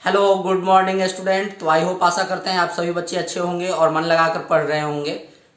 Hello good morning student. तो I hope आशा करते हैं आप सभी बच्चे अच्छे होंगे और मन लगाकर पढ़ रहे होंगे।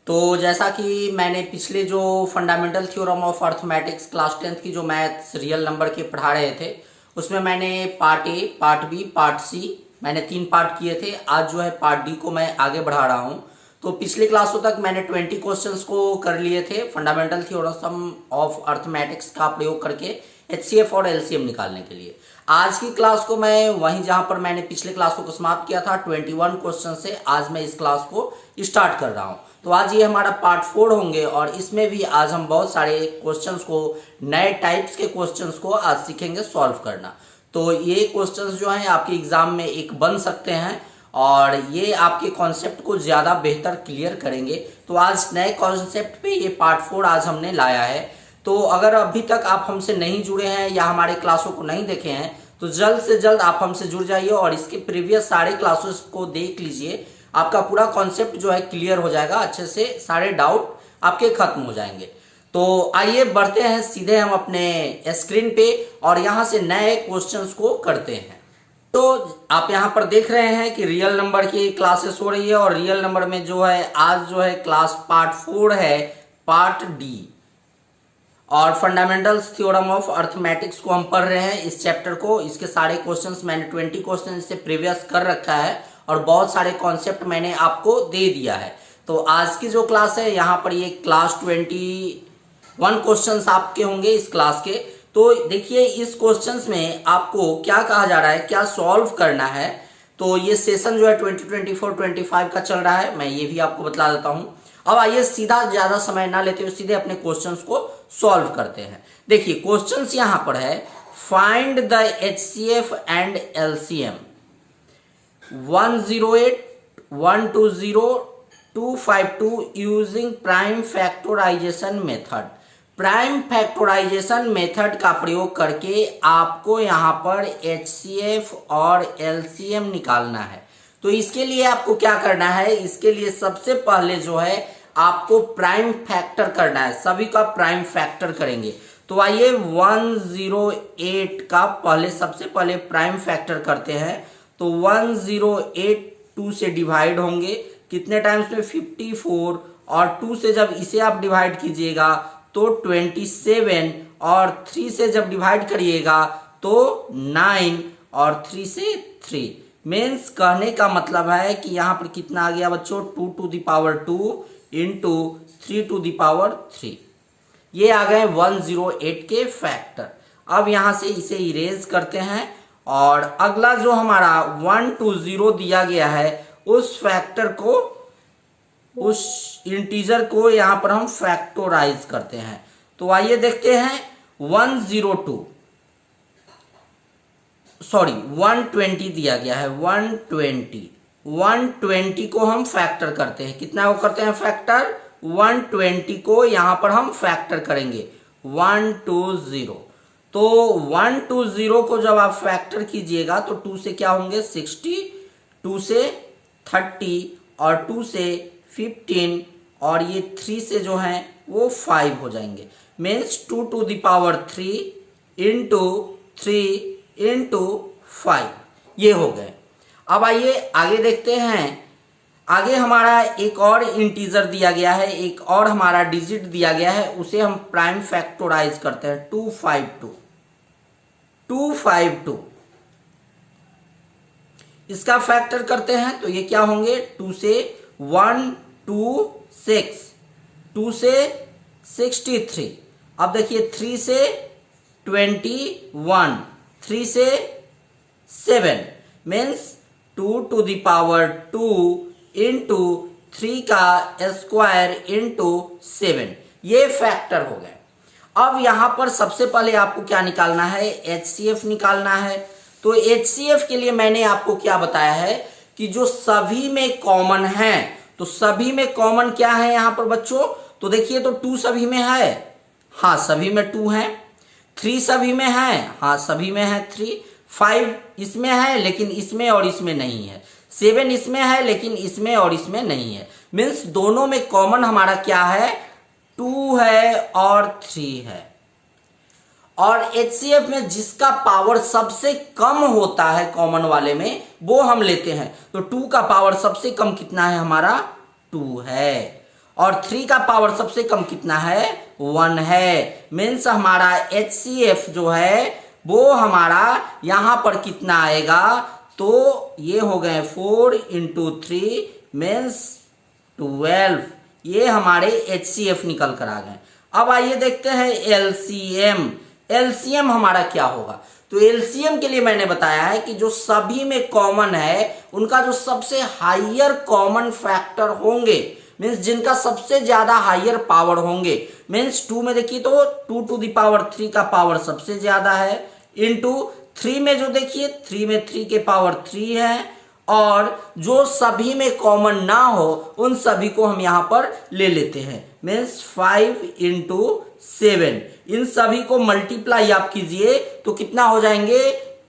तो जैसा कि मैंने पिछले जो fundamental theorem of arithmetics class 10th की जो मैथ्स रियल नंबर के पढ़ा रहे थे, उसमें मैंने part A, part B, part C, मैंने 3 पार्ट किए थे। आज जो है पार्ट डी को मैं आगे बढ़ा रहा हूँ। तो पिछले क्लासों तक मैंने 20 क्वेश्चंस को कर लिए थे फंडामेंटल थ्योरम ऑफ अर्थमेटिक्स का प्रयोग करके एचसीएफ और एलसीएम निकालने के लिए। आज की क्लास को मैं वहीं जहां पर मैंने पिछले क्लासों को समाप्त किया था 21 क्वेश्चन से आज मैं इस क्लास को स्टार्ट कर रहा हूं। तो आज ये हमारा पार्ट 4 होंगे और इसमें भी आज हम बहुत सारे क्वेश्चंस को, नए टाइप्स के क्वेश्चंस को आज सीखेंगे सॉल्व करना। तो ये क्वेश्चंस जो हैं आपके एग्जाम में एक बन सकते हैं और ये आपके कॉन्सेप्ट को ज़्यादा बेहतर क्लियर करेंगे। तो आज नए कॉन्सेप्ट पे ये पार्ट 4 आज हमने लाया है। तो अगर अभी तक आप हमसे नहीं जुड़े हैं या हमारे क्लासों को नहीं देखे हैं तो जल्द से जल्द आप हमसे जुड़ जाइए और इसके प्रीवियस सारे क्लासेस को देख लीजिए। आपका पूरा कॉन्सेप्ट जो है क्लियर हो जाएगा, अच्छे से सारे डाउट आपके खत्म हो जाएंगे। तो आइए बढ़ते हैं सीधे हम अपने स्क्रीन पे और यहाँ से नए क्वेश्चंस को करते हैं। तो आप यहाँ पर देख रहे हैं कि रियल नंबर की क्लासेस हो रही है और रियल नंबर में जो है आज जो है क्लास पार्ट 4 है, पार्ट डी। और फंडामेंटल्स थ्योरम ऑफ अर्थमेटिक्स को हम पढ़ रहे हैं इस चैप्टर को। इसके सारे क्वेश्चंस मैंने 20 क्वेश्चन इससे प्रीवियस कर रखा है और बहुत सारे कॉन्सेप्ट मैंने आपको दे दिया है। तो आज की जो क्लास है यहाँ पर ये क्लास 21 क्वेश्चंस आपके होंगे इस क्लास के। तो देखिए इस क्वेश्चंस में आपको क्या कहा जा रहा है, क्या सॉल्व करना है। तो ये सेशन जो है 2024-25 का चल रहा है, मैं ये भी आपको बता देता हूँ। अब आइए सीधा ज्यादा समय ना लेते हुए सीधे अपने क्वेश्चंस को सॉल्व करते हैं। देखिए क्वेश्चंस यहां पर है, find the HCF and LCM 108, 120, 252 using prime factorization method. Prime factorization method का प्रयोग करके आपको यहां पर एचसीएफ और एलसीएम निकालना है। तो इसके लिए आपको क्या करना है, इसके लिए सबसे पहले जो है आपको प्राइम फैक्टर करना है। सभी का प्राइम फैक्टर करेंगे। तो आइए 108 का सबसे पहले प्राइम फैक्टर करते हैं। तो 108 2 से डिवाइड होंगे कितने टाइम्स में, 54, और 2 से जब इसे आप डिवाइड कीजिएगा तो 27, और 3 से जब डिवाइड करिएगा तो 9, और 3 से 3। मीन्स कहने का मतलब है कि यहाँ पर कितना आ गया बच्चों, 2 to the power 2 into 3 to the power 3। ये आ गए 108 के फैक्टर। अब यहाँ से इसे इरेज करते हैं और अगला जो हमारा 120 दिया गया है उस फैक्टर को, उस इंटीजर को यहाँ पर हम फैक्टराइज करते हैं। तो आइए देखते हैं 120 दिया गया है, 120 को हम फैक्टर करते हैं। कितना को करते हैं फैक्टर, 120 को यहां पर हम फैक्टर करेंगे 120। तो 120 को जब आप फैक्टर कीजिएगा तो 2 से क्या होंगे 60, 2 से 30, और 2 से 15, और ये 3 से जो है वो 5 हो जाएंगे। Means 2 to the power 3 into 3 into 5, ये हो गए। अब आइए आगे देखते हैं। आगे हमारा एक और इंटीजर दिया गया है, एक और हमारा डिजिट दिया गया है, उसे हम प्राइम फैक्टराइज करते हैं 252। इसका फैक्टर करते हैं तो ये क्या होंगे, 2 से 1 2 6, 2 से 63। अब देखिए 3 से 21, 3 से 7, means 2 to the power 2 into 3 का स्क्वायर इंटू 7, ये फैक्टर हो गए। अब यहां पर सबसे पहले आपको क्या निकालना है, एचसीएफ निकालना है। तो एचसीएफ के लिए मैंने आपको क्या बताया है कि जो सभी में कॉमन है, तो सभी में कॉमन क्या है यहां पर बच्चों, तो देखिए तो 2 सभी में है, हाँ सभी में 2 है, 3 सभी में है, हाँ सभी में है 3, 5 इसमें है लेकिन इसमें और इसमें नहीं है, 7 इसमें है लेकिन इसमें और इसमें नहीं है। मीन्स दोनों में कॉमन हमारा क्या है, 2 है और 3 है। और HCF में जिसका पावर सबसे कम होता है कॉमन वाले में वो हम लेते हैं। तो 2 का पावर सबसे कम कितना है हमारा 2 है, और 3 का पावर सबसे कम कितना है 1 है। मीन्स हमारा HCF जो है वो हमारा यहां पर कितना आएगा, तो ये हो गए 4 × 3 मीन्स 12। ये हमारे HCF निकल कर आ गए। अब आइए देखते हैं LCM। LCM हमारा क्या होगा, तो LCM के लिए मैंने बताया है कि जो सभी में कॉमन है उनका जो सबसे हायर कॉमन फैक्टर होंगे, मीन्स जिनका सबसे ज्यादा हायर पावर होंगे। मीन्स 2 में देखिए तो 2 to the power 3 का पावर सबसे ज्यादा है, इंटू 3 में जो देखिए 3 में 3 के पावर 3 है, और जो सभी में कॉमन ना हो उन सभी को हम यहां पर ले लेते हैं। मीन्स 5 × 7, इन सभी को मल्टीप्लाई आप कीजिए तो कितना हो जाएंगे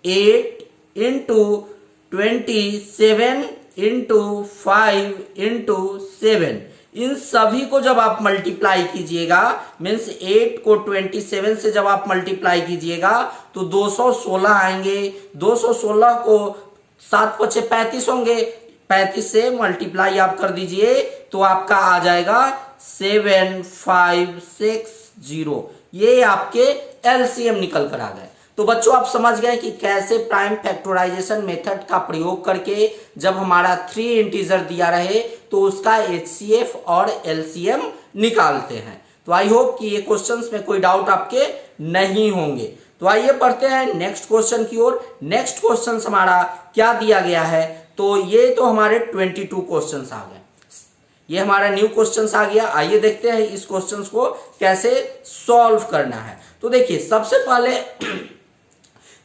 8 × 27 × 5 × 7। इन सभी को जब आप मल्टीप्लाई कीजिएगा, मीन्स 8 को 27 से जब आप मल्टीप्लाई कीजिएगा तो 216 आएंगे। 216 को 7 × 5 = 35 होंगे, 35 से मल्टीप्लाई आप कर दीजिए तो आपका आ जाएगा 7560। ये आपके LCM निकल कर आ गए। तो बच्चों आप समझ गए कि कैसे प्राइम फैक्टराइजेशन मेथड का प्रयोग करके जब हमारा 3 इंटीजर दिया रहे तो उसका HCF और LCM निकालते हैं। तो आई होप कि ये क्वेश्चंस में कोई डाउट आपके नहीं होंगे। तो आइए पढ़ते हैं नेक्स्ट क्वेश्चन की ओर। नेक्स्ट क्वेश्चन हमारा क्या दिया गया है, तो ये तो हमारे 22 क्वेश्चन आ गए, ये हमारा न्यू क्वेश्चन आ गया। आइए देखते हैं इस क्वेश्चन को कैसे सॉल्व करना है। तो देखिए सबसे पहले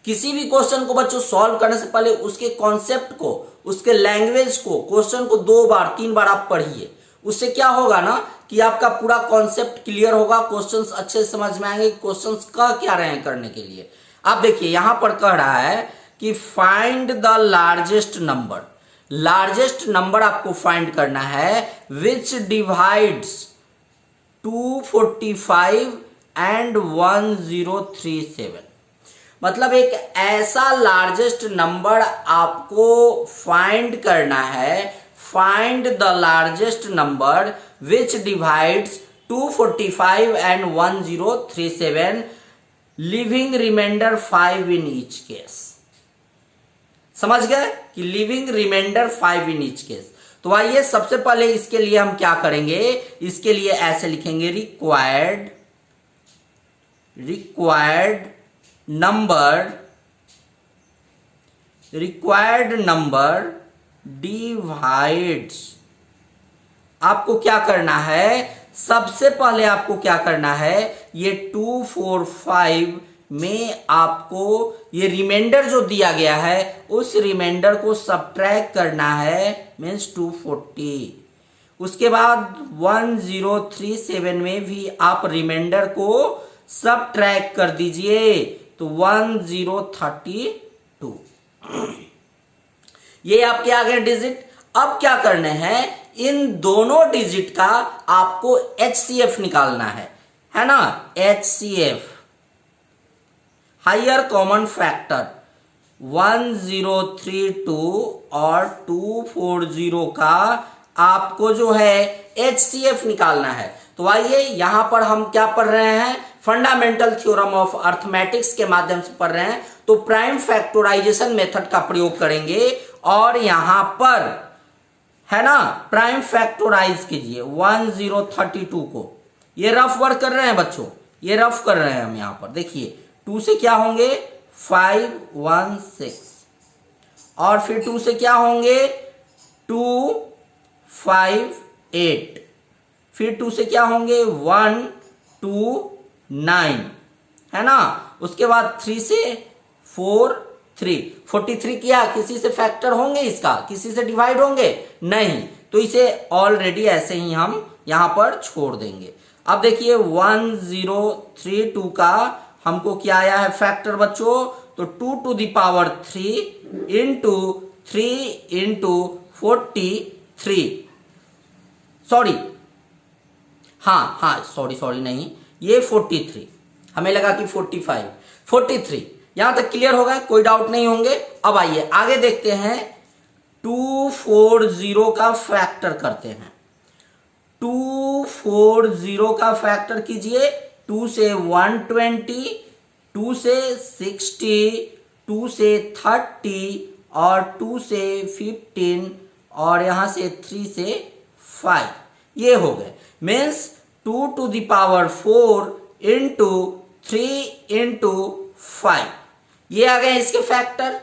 किसी भी क्वेश्चन को बच्चों सॉल्व करने से पहले उसके कॉन्सेप्ट को, उसके लैंग्वेज को, क्वेश्चन को 2 बार 3 बार आप पढ़िए। उससे क्या होगा ना कि आपका पूरा कॉन्सेप्ट क्लियर होगा, क्वेश्चंस अच्छे से समझ में आएंगे क्वेश्चंस कह क्या रहे हैं करने के लिए। आप देखिए यहां पर कह रहा है कि find the largest number. Largest number आपको फाइंड करना है विच डिवाइड्स 245 एंड 1037। मतलब एक ऐसा लार्जेस्ट नंबर आपको फाइंड करना है। Find the largest number which divides 245 and 1037 living remainder 5 in each case. समझ गए कि living remainder 5 in each case. तो आइए सबसे पहले इसके लिए हम क्या करेंगे, इसके लिए ऐसे लिखेंगे रिक्वायर्ड नंबर डिवाइड्स। आपको क्या करना है, सबसे पहले आपको क्या करना है, ये 245 में आपको ये रिमाइंडर जो दिया गया है उस रिमाइंडर को सब्ट्रैक्ट करना है, मीन्स 240। उसके बाद 1037 में भी आप रिमाइंडर को सब्ट्रैक्ट कर दीजिए तो 1032। ये आपके आ गए डिजिट। अब क्या करने हैं, इन दोनों डिजिट का आपको HCF निकालना है ना। HCF हायर कॉमन फैक्टर 1032 और 240 का आपको जो है HCF निकालना है। तो आइए यहां पर हम क्या पढ़ रहे हैं, फंडामेंटल थ्योरम ऑफ अर्थमेटिक्स के माध्यम से पढ़ रहे हैं। तो प्राइम फैक्टराइजेशन मेथड का प्रयोग करेंगे और यहां पर है ना प्राइम फैक्टराइज कीजिए 1032 को। ये रफ वर्क कर रहे हैं बच्चों, ये रफ कर रहे हैं हम यहां पर। देखिए 2 से क्या होंगे 516, और फिर 2 से क्या होंगे 258, फिर 2 से क्या होंगे 129, है ना। उसके बाद 3 से 43 किया, किसी से फैक्टर होंगे, इसका किसी से डिवाइड होंगे नहीं, तो इसे ऑलरेडी ऐसे ही हम यहां पर छोड़ देंगे। अब देखिए 1032 का हमको क्या आया है फैक्टर बच्चों, तो 2 to the power 3 into 3 into 43, sorry हाँ सॉरी नहीं, ये 43 हमें लगा कि 45, 43। यहां तक क्लियर होगा, कोई डाउट नहीं होंगे। अब आइए आगे देखते हैं। 240 का फैक्टर करते हैं। 240 का फैक्टर कीजिए। 2 से 120, 2 से 60, 2 से 30 और 2 से 15 और यहां से 3 से 5। ये हो गए। Means 2 to the power 4 into 3 into 5, ये आ गए इसके फैक्टर।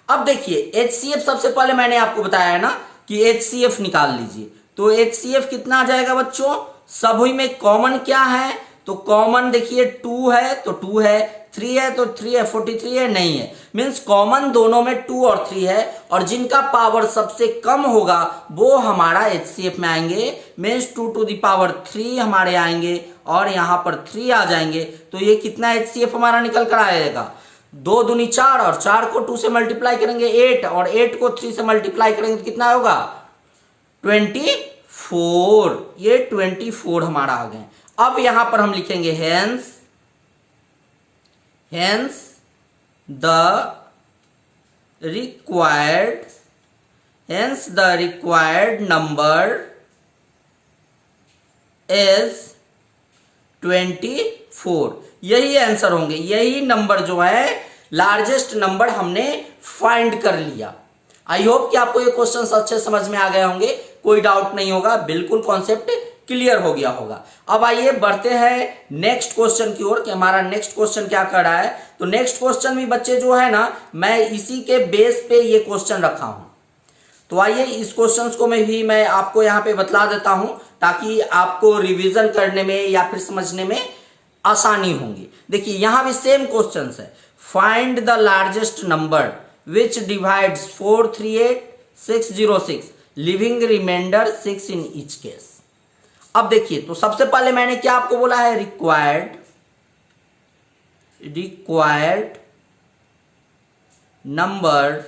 अब देखिए HCF, सबसे पहले मैंने आपको बताया है ना कि HCF निकाल लीजिए। तो HCF कितना आ जाएगा बच्चों? सभी में कॉमन क्या है? तो कॉमन देखिए 2 है तो 2 है, 3 है तो 3 है, 43 है नहीं है। मीन्स कॉमन दोनों में 2 और 3 है, और जिनका पावर सबसे कम होगा वो हमारा HCF में आएंगे। मीन्स 2 to the power 3 हमारे आएंगे और यहां पर 3 आ जाएंगे। तो ये कितना HCF हमारा निकल कर आएगा? 2 दूनी 4 और 4 को 2 से मल्टीप्लाई करेंगे 8 और 8 को 3 से मल्टीप्लाई करेंगे तो कितना होगा? 24। ये 24 हमारा आ गए। अब यहां पर हम लिखेंगे hence the required number is 24। यही आंसर होंगे, यही नंबर जो है लार्जेस्ट नंबर हमने फाइंड कर लिया। आई होप कि आपको ये क्वेश्चंस अच्छे समझ में आ गए होंगे, कोई डाउट नहीं होगा, बिल्कुल कॉन्सेप्ट क्लियर हो गया होगा। अब आइए बढ़ते हैं नेक्स्ट क्वेश्चन की ओर कि हमारा नेक्स्ट क्वेश्चन क्या कर रहा है। तो नेक्स्ट क्वेश्चन भी बच्चे जो है ना, मैं इसी के बेस पे ये क्वेश्चन रखा हूं। तो आइए इस क्वेश्चंस को मैं आपको यहाँ पे बतला देता हूं ताकि आपको रिवीजन करने में या फिर समझने में आसानी होगी। देखिए यहां भी सेम क्वेश्चन है। Find the largest number which divides 438,606 living remainder 6 in each case. अब देखिए, तो सबसे पहले मैंने क्या आपको बोला है? रिक्वायर्ड नंबर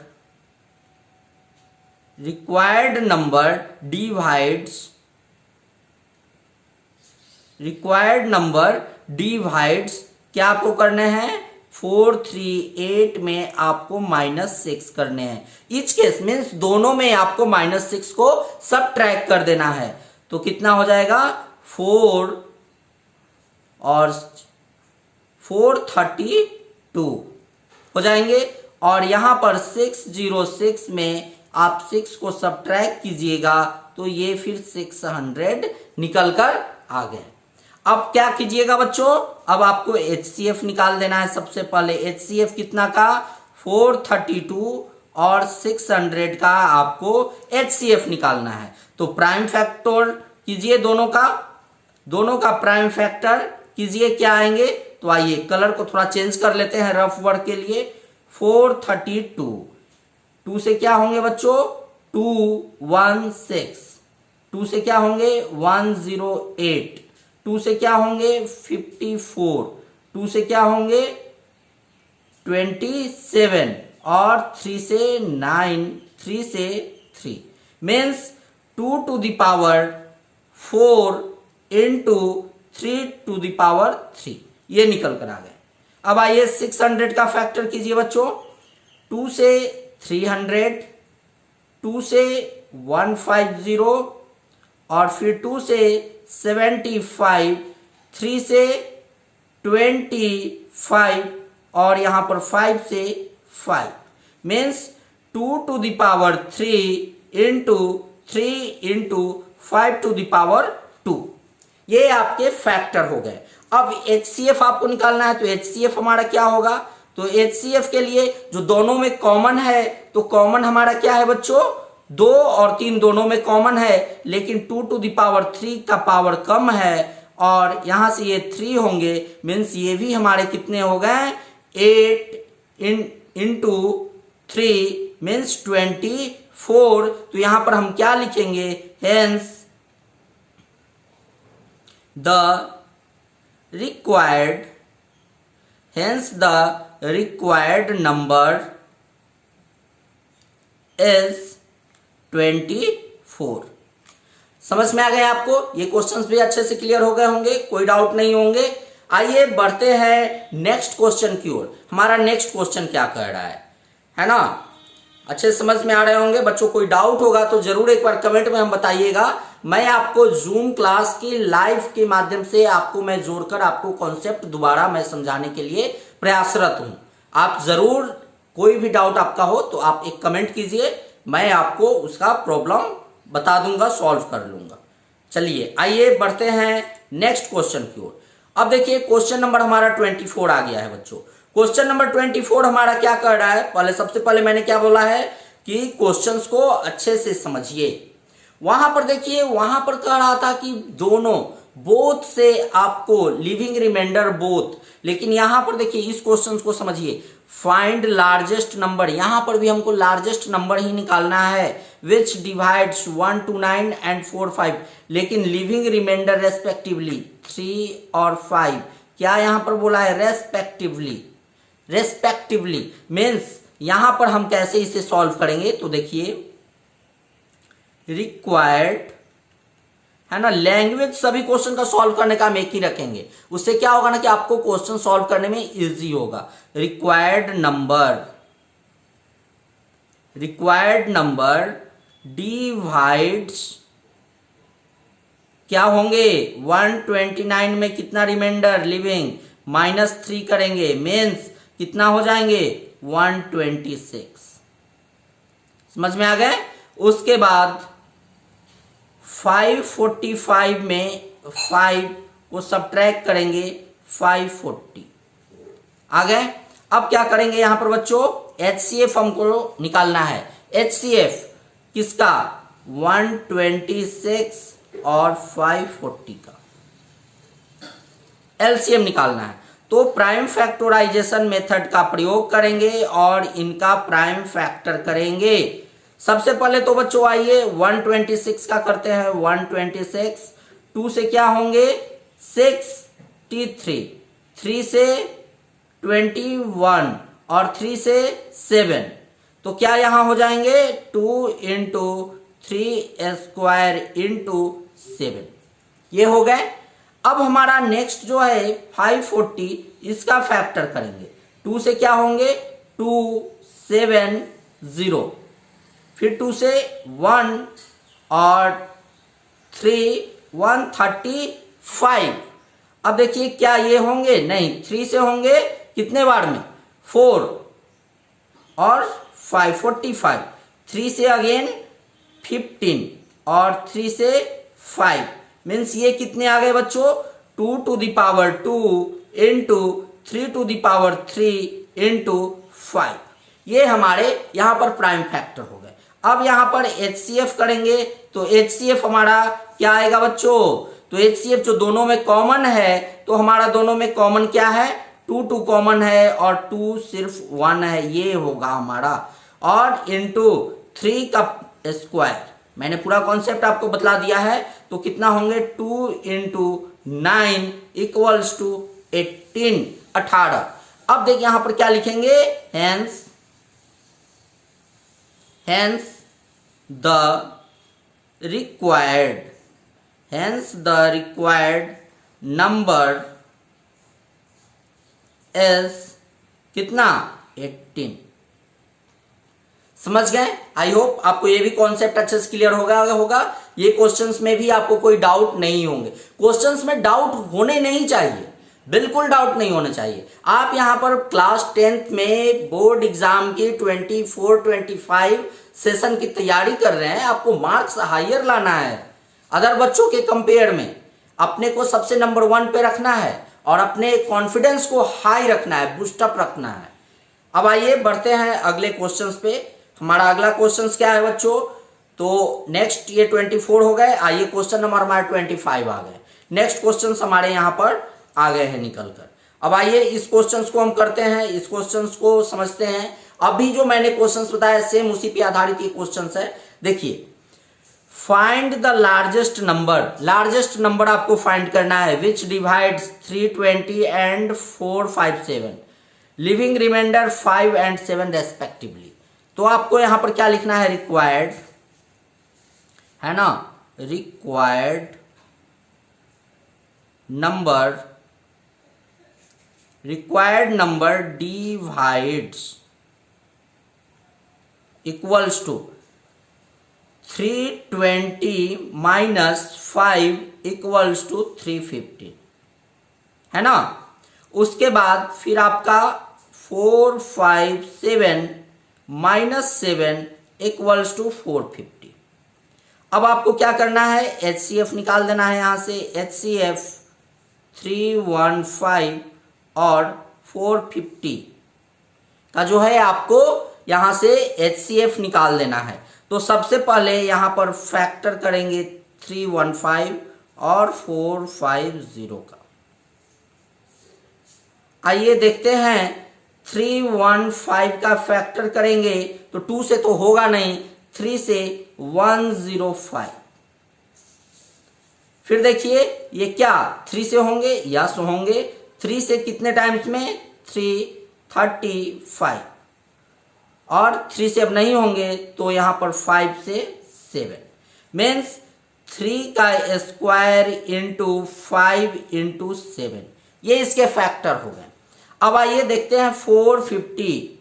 डिवाइड्स क्या आपको करने हैं? 438 में आपको -6 करने हैं। ईच केस मीन्स दोनों में आपको -6 को सबट्रैक्ट कर देना है। तो कितना हो जाएगा? 4 और 432 हो जाएंगे। और यहां पर 606 में आप 6 को सबट्रैक्ट कीजिएगा तो ये फिर 600 निकल कर आ गए। अब क्या कीजिएगा बच्चों? अब आपको HCF निकाल देना है। सबसे पहले HCF कितना का? 432 और 600 का आपको HCF निकालना है। तो प्राइम फैक्टर कीजिए, दोनों का प्राइम फैक्टर कीजिए, क्या आएंगे? तो आइए कलर को थोड़ा चेंज कर लेते हैं रफ वर्क के लिए। 432 2 से क्या होंगे बच्चों? 216। 2 से क्या होंगे? 108। 2 से क्या होंगे? 54। 2 से क्या होंगे? 27 और 3 से 9, 3 से 3 means 2 to the power 4 into 3 to the power 3, ये निकल कर आ गए। अब आइए 600 का फैक्टर कीजिए बच्चों। 2 से 300, 2 से 150 और फिर 2 से 75, 3 से 25 और यहां पर 5 से 5 means 2 to the power 3 into 3 into 5 to the power 2, ये आपके फैक्टर हो गए। अब HCF आपको निकालना है। तो HCF हमारा क्या होगा? तो HCF के लिए जो दोनों में कॉमन है, तो कॉमन हमारा क्या है बच्चों? 2 और 3 दोनों में कॉमन है, लेकिन 2 to the power 3 का पावर कम है और यहां से ये 3 होंगे। मीन्स ये भी हमारे कितने हो गए? 8 इंटू 3 मीन्स 24। तो यहां पर हम क्या लिखेंगे? Hence the required number is 24। समझ में आ गए आपको? ये क्वेश्चंस भी अच्छे से क्लियर हो गए होंगे, कोई डाउट नहीं होंगे। आइए बढ़ते हैं नेक्स्ट क्वेश्चन की ओर। हमारा नेक्स्ट क्वेश्चन क्या कह रहा है ना? अच्छे समझ में आ रहे होंगे बच्चों। कोई डाउट होगा तो जरूर एक बार कमेंट में हम बताइएगा। मैं आपको जूम क्लास की लाइव के माध्यम से आपको मैं जोड़कर आपको कॉन्सेप्ट दोबारा मैं समझाने के लिए प्रयासरत हूं। आप जरूर कोई भी डाउट आपका हो तो आप एक कमेंट कीजिए, मैं आपको उसका प्रॉब्लम बता दूंगा, सॉल्व कर लूंगा। चलिए आइए बढ़ते हैं नेक्स्ट क्वेश्चन की ओर। अब देखिए क्वेश्चन नंबर हमारा 24 आ गया है बच्चों। क्वेश्चन नंबर 24 हमारा क्या कर रहा है? सबसे पहले मैंने क्या बोला है कि क्वेश्चंस को अच्छे से समझिए। वहां पर देखिए, वहां पर कह रहा था कि दोनों बोथ से आपको लिविंग रिमाइंडर बोथ, लेकिन यहां पर देखिए इस क्वेश्चन को समझिए, फाइंड लार्जेस्ट नंबर। यहां पर भी हमको लार्जेस्ट नंबर ही निकालना है, विच डिवाइड्स 1 to 9 and 4 5, लेकिन लिविंग रिमाइंडर रेस्पेक्टिवली 3 और 5। क्या यहां पर बोला है? रेस्पेक्टिवली। रेस्पेक्टिवली मीन्स यहां पर हम कैसे इसे सॉल्व करेंगे? तो देखिए रिक्वायर्ड है ना, लैंग्वेज सभी क्वेश्चन का सॉल्व करने का हम एक ही रखेंगे। उससे क्या होगा ना कि आपको क्वेश्चन सॉल्व करने में इजी होगा। रिक्वायर्ड नंबर डिवाइड्स क्या होंगे? 129 में कितना रिमाइंडर लिविंग? -3 करेंगे, मीन्स कितना हो जाएंगे? 126। समझ में आ गए? उसके बाद 545 में 5 को सब्ट्रैक्ट करेंगे, 540 आ गए। अब क्या करेंगे यहां पर बच्चों? HCF हमको निकालना है। HCF किसका? 126 और 540 का LCM निकालना है। तो प्राइम फैक्टराइजेशन मेथड का प्रयोग करेंगे और इनका प्राइम फैक्टर करेंगे। सबसे पहले तो बच्चों आइए 126 का करते हैं। 126 2 से क्या होंगे? 63, 3 से 21 और 3 से 7। तो क्या यहां हो जाएंगे? 2 इंटू 3 स्क्वायर इंटू 7, ये हो गए। अब हमारा नेक्स्ट जो है 540, इसका फैक्टर करेंगे। 2 से क्या होंगे? 270, फिर 2 से 1 और 3 135। अब देखिए क्या ये होंगे? नहीं, 3 से होंगे कितने बार में? 4 और 5 45। 3 से अगेन 15 और 3 से 5, मीन्स ये कितने आ गए बच्चों? 2 to the power 2 into 3 to the power 3 into 5। ये हमारे यहां पर प्राइम फैक्टर हो गए। अब यहां पर HCF करेंगे तो HCF हमारा क्या आएगा बच्चों? तो HCF जो दोनों में कॉमन है, तो हमारा दोनों में कॉमन क्या है? 2 कॉमन है और 2 सिर्फ 1 है, ये होगा हमारा। और इंटू 3 का स्क्वायर, मैंने पूरा कॉन्सेप्ट आपको बतला दिया है। तो कितना होंगे? 2 इंटू 9 इक्वल्स टू 18, 18। अब देखिए यहां पर क्या लिखेंगे? hence the required number is कितना? 18। समझ गए? आई होप आपको ये भी कॉन्सेप्ट अच्छे से क्लियर होगा। ये क्वेश्चंस में भी आपको कोई डाउट नहीं होंगे। क्वेश्चंस में डाउट होने नहीं चाहिए, बिल्कुल डाउट नहीं होना चाहिए। आप यहां पर क्लास 10th में बोर्ड एग्जाम की 24-25 सेशन की तैयारी कर रहे हैं, आपको मार्क्स हायर लाना है अदर बच्चों के कंपेयर में। अपने को सबसे नंबर 1 पे रखना है और अपने कॉन्फिडेंस को हाई रखना है, बूस्टअप रखना है। अब आइए बढ़ते हैं अगले क्वेश्चंस पे। हमारा अगला क्वेश्चन क्या है बच्चों? तो नेक्स्ट ये 24 हो गए। आइए क्वेश्चन नंबर हमारे 25 आ गए। नेक्स्ट क्वेश्चन हमारे यहां पर आ गए हैं निकल कर। अब आइए इस क्वेश्चन को हम करते हैं, इस क्वेश्चन को समझते हैं। अभी जो मैंने क्वेश्चन बताया सेम उसी पे आधारित ये क्वेश्चन है। देखिए, find the largest number. Largest number आपको फाइंड करना है which divides 320 and 457, living remainder 5 and 7 respectively. तो आपको यहां पर क्या लिखना है? रिक्वायर्ड है ना, required number required number divides equals to 320 minus 5 equals to 350, है ना। उसके बाद फिर आपका 457 माइनस 7 इक्वल्स टू 450। अब आपको क्या करना है, HCF निकाल देना है। यहां से HCF 315 और 450 का जो है आपको यहां से HCF निकाल देना है। तो सबसे पहले यहां पर फैक्टर करेंगे 315 और 450 का। आइए देखते हैं 315 का फैक्टर करेंगे तो 2 से तो होगा नहीं, 3 से 105। फिर देखिए ये क्या 3 से होंगे, यस होंगे। 3 से कितने टाइम्स में, 335 और 3 से अब नहीं होंगे तो यहां पर 5 से 7 मीन्स 3 का स्क्वायर इंटू 5 इंटू 7, ये इसके फैक्टर हो गए। अब आइए देखते हैं 450,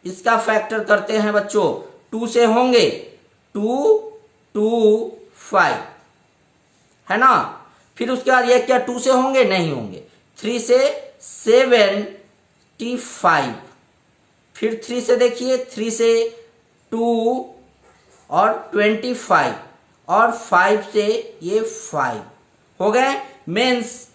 इसका फैक्टर करते हैं बच्चों। 2 से होंगे 2 2 5, है ना। फिर उसके बाद ये क्या 2 से होंगे, नहीं होंगे। 3 से 75, फिर 3 से देखिए 3 से 2 और 25 और 5 से ये 5 हो गए। मीन्स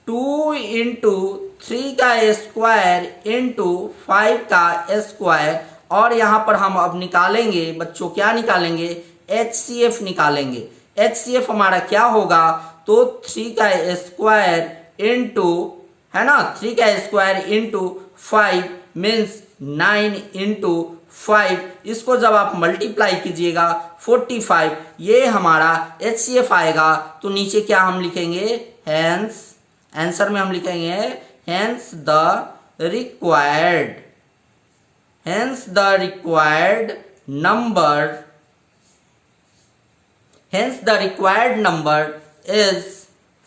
2 इंटू 3 का स्क्वायर इंटू 5 का स्क्वायर, और यहां पर हम अब निकालेंगे बच्चों, क्या निकालेंगे, HCF निकालेंगे। HCF हमारा क्या होगा, तो 3 का स्क्वायर इंटू, है ना, 3 का स्क्वायर इंटू 5 मीन्स 9 इंटू 5। इसको जब आप मल्टीप्लाई कीजिएगा 45, ये हमारा HCF आएगा। तो नीचे क्या हम लिखेंगे, हेंस, आंसर में हम लिखेंगे hence the required number is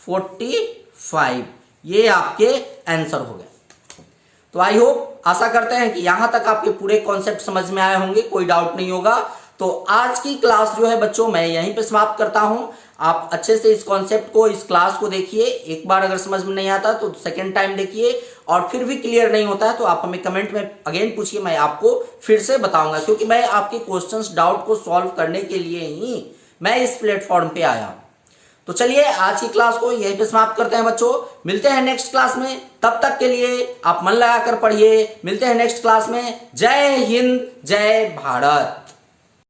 45। ये आपके आंसर हो गए। तो आई होप, आशा करते हैं कि यहां तक आपके पूरे कॉन्सेप्ट समझ में आए होंगे, कोई डाउट नहीं होगा। तो आज की क्लास जो है बच्चों मैं यहीं पे समाप्त करता हूं। आप अच्छे से इस कॉन्सेप्ट को, इस क्लास को देखिए। एक बार अगर समझ में नहीं आता तो सेकेंड टाइम देखिए, और फिर भी क्लियर नहीं होता है तो आप हमें कमेंट में अगेन पूछिए, मैं आपको फिर से बताऊंगा। क्योंकि मैं आपके क्वेश्चंस, डाउट को सॉल्व करने के लिए ही मैं इस प्लेटफॉर्म पे आया हूं। तो चलिए आज की क्लास को यहीं पे समाप्त करते हैं बच्चों। मिलते हैं नेक्स्ट क्लास में, तब तक के लिए आप मन लगाकर पढ़िए। मिलते हैं नेक्स्ट क्लास में। जय हिंद, जय भारत।